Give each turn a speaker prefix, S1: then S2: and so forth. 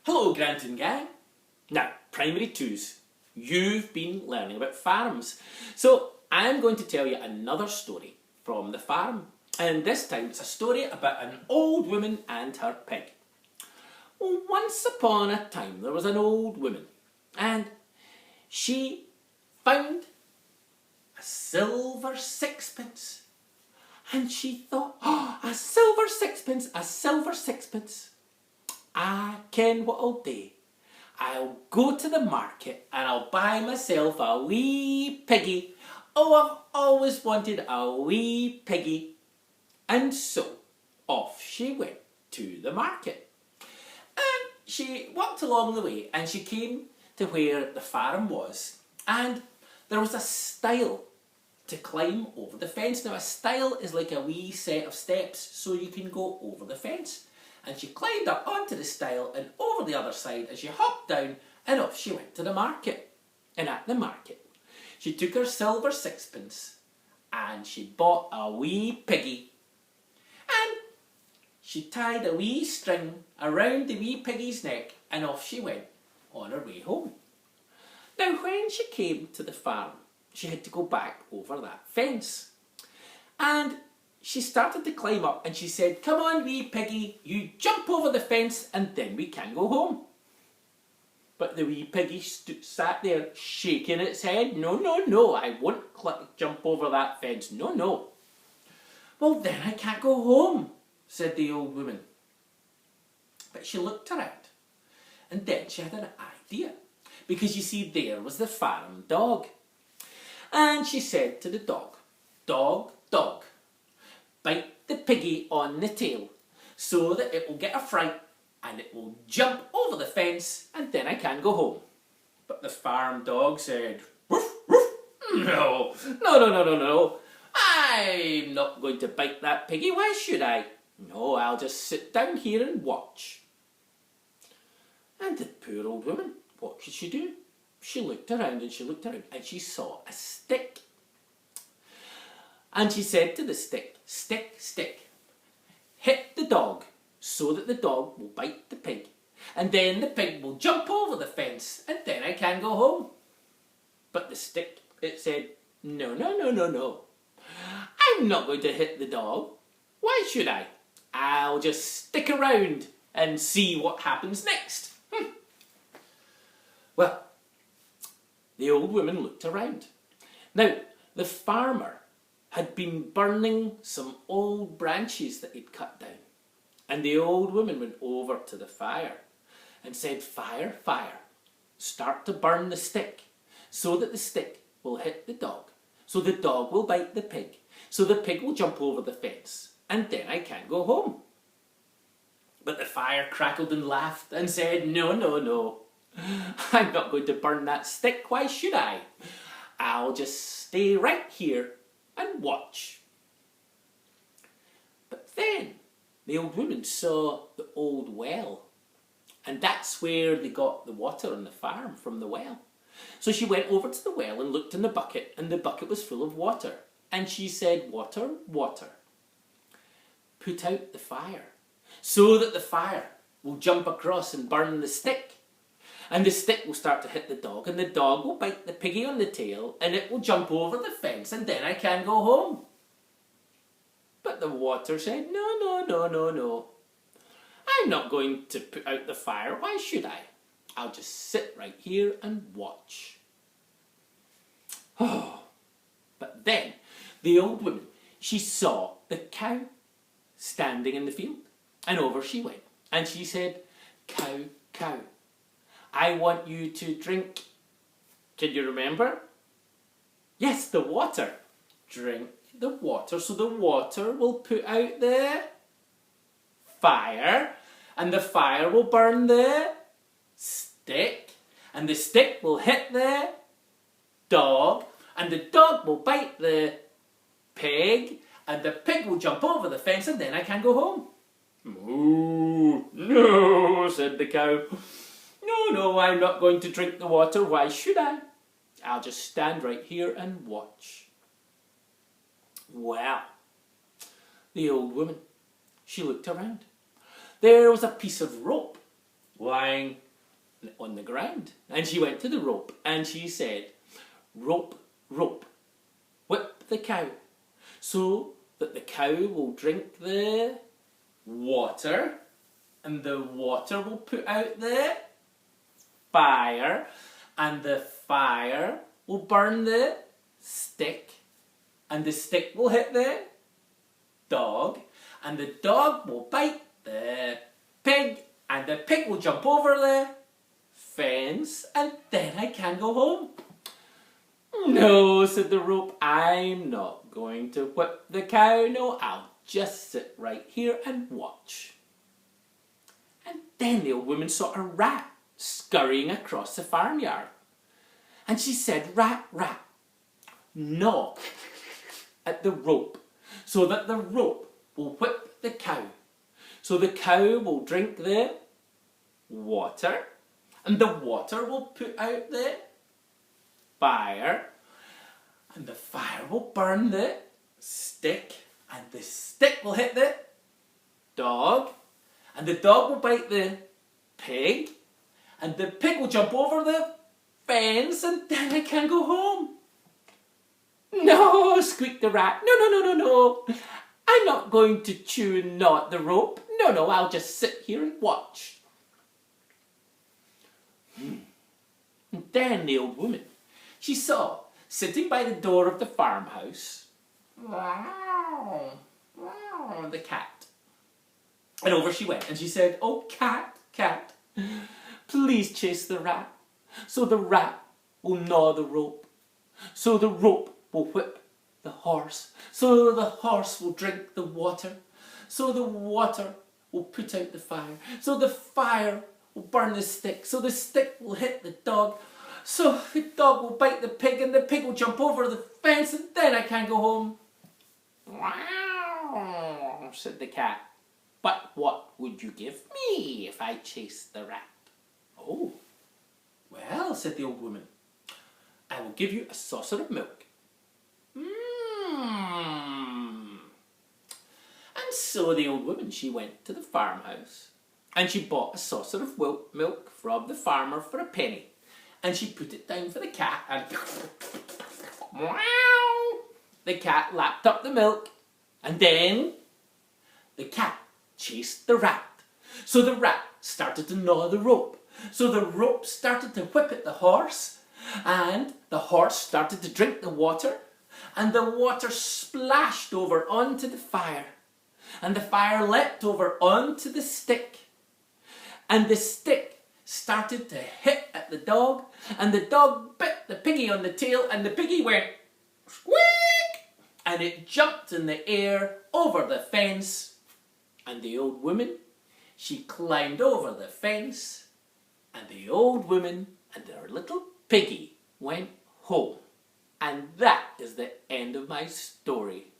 S1: Hello, Granton Gang. Now, Primary 2s, you've been learning about farms. So, I'm going to tell you another story from the farm. And this time, it's a story about an old woman and her pig. Well, once upon a time, there was an old woman. And she found a silver sixpence. And she thought, oh, a silver sixpence, a silver sixpence. I ken what I'll do. I'll go to the market and I'll buy myself a wee piggy. Oh, I've always wanted a wee piggy. And so, off she went to the market. And she walked along the way and she came to where the farm was. And there was a stile to climb over the fence. Now, a stile is like a wee set of steps so you can go over the fence. And she climbed up onto the stile and over the other side and she hopped down and off she went to the market. And at the market, she took her silver sixpence and she bought a wee piggy. And she tied a wee string around the wee piggy's neck and off she went on her way home. Now, when she came to the farm, she had to go back over that fence. And she started to climb up and she said, "Come on, wee piggy, you jump over the fence and then we can go home." But the wee piggy sat there shaking its head. "No, no, no, I won't jump over that fence. No, no." "Well, then I can't go home," said the old woman. But she looked around and then she had an idea. Because you see, there was the farm dog. And she said to the dog, "Dog, dog, bite the piggy on the tail so that it will get a fright and it will jump over the fence and then I can go home." But the farm dog said, "Woof, woof, no, no, no, no, no, no. I'm not going to bite that piggy. Why should I? No, I'll just sit down here and watch." And the poor old woman, what could she do? She looked around and she looked around and she saw a stick. And she said to the stick, "Stick, stick, hit the dog so that the dog will bite the pig. And then the pig will jump over the fence and then I can go home." But the stick, it said, "No, no, no, no, no. I'm not going to hit the dog. Why should I? I'll just stick around and see what happens next." Well, the old woman looked around. Now, the farmer had been burning some old branches that he'd cut down. And the old woman went over to the fire and said, "Fire, fire, start to burn the stick so that the stick will hit the dog, so the dog will bite the pig, so the pig will jump over the fence, and then I can go home." But the fire crackled and laughed and said, "No, no, no. I'm not going to burn that stick. Why should I? I'll just stay right here and watch." But then the old woman saw the old well, and that's where they got the water on the farm, from the well. So she went over to the well and looked in the bucket, and the bucket was full of water. And she said, "Water, water, put out the fire so that the fire will jump across and burn the stick. And the stick will start to hit the dog, and the dog will bite the piggy on the tail, and it will jump over the fence, and then I can go home." But the water said, "No, no, no, no, no. I'm not going to put out the fire. Why should I? I'll just sit right here and watch." Oh, but then the old woman, she saw the cow standing in the field, and over she went, and she said, "Cow, cow, I want you to drink." Can you remember? Yes, the water. Drink the water so the water will put out the fire, and the fire will burn the stick, and the stick will hit the dog, and the dog will bite the pig, and the pig will jump over the fence, and then I can go home. "Moo, no," said the cow. "No, no, I'm not going to drink the water. Why should I? I'll just stand right here and watch." Well, the old woman, she looked around. There was a piece of rope lying on the ground. And she went to the rope and she said, "Rope, rope, whip the cow so that the cow will drink the water, and the water will put out the fire, and the fire will burn the stick, and the stick will hit the dog, and the dog will bite the pig, and the pig will jump over the fence, and then I can go home." "No," said the rope, "I'm not going to whip the cow. No, I'll just sit right here and watch." And then the old woman saw a rat scurrying across the farmyard. And she said, "Rat, rat, knock at the rope so that the rope will whip the cow. So the cow will drink the water, and the water will put out the fire, and the fire will burn the stick, and the stick will hit the dog, and the dog will bite the pig, and the pig will jump over the fence, and then I can go home." "No," squeaked the rat. "No, no, no, no, no. I'm not going to chew and gnaw at the rope. No, no, I'll just sit here and watch." And then the old woman, she saw, sitting by the door of the farmhouse, the cat. And over she went, and she said, "Oh, cat, cat, please chase the rat, so the rat will gnaw the rope, so the rope will whip the horse, so the horse will drink the water, so the water will put out the fire, so the fire will burn the stick, so the stick will hit the dog, so the dog will bite the pig, and the pig will jump over the fence, and then I can go home." "Wow," said the cat. "But what would you give me if I chased the rat?" "Oh, well," said the old woman, "I will give you a saucer of milk." And so the old woman, she went to the farmhouse, and she bought a saucer of milk from the farmer for a penny, and she put it down for the cat, and the cat lapped up the milk, and then the cat chased the rat. So the rat started to gnaw the rope, so the rope started to whip at the horse, and the horse started to drink the water, and the water splashed over onto the fire, and the fire leapt over onto the stick, and the stick started to hit at the dog, and the dog bit the piggy on the tail, and the piggy went squeak, and it jumped in the air over the fence, and the old woman, she climbed over the fence, and the old woman and her little piggy went home. And that is the end of my story.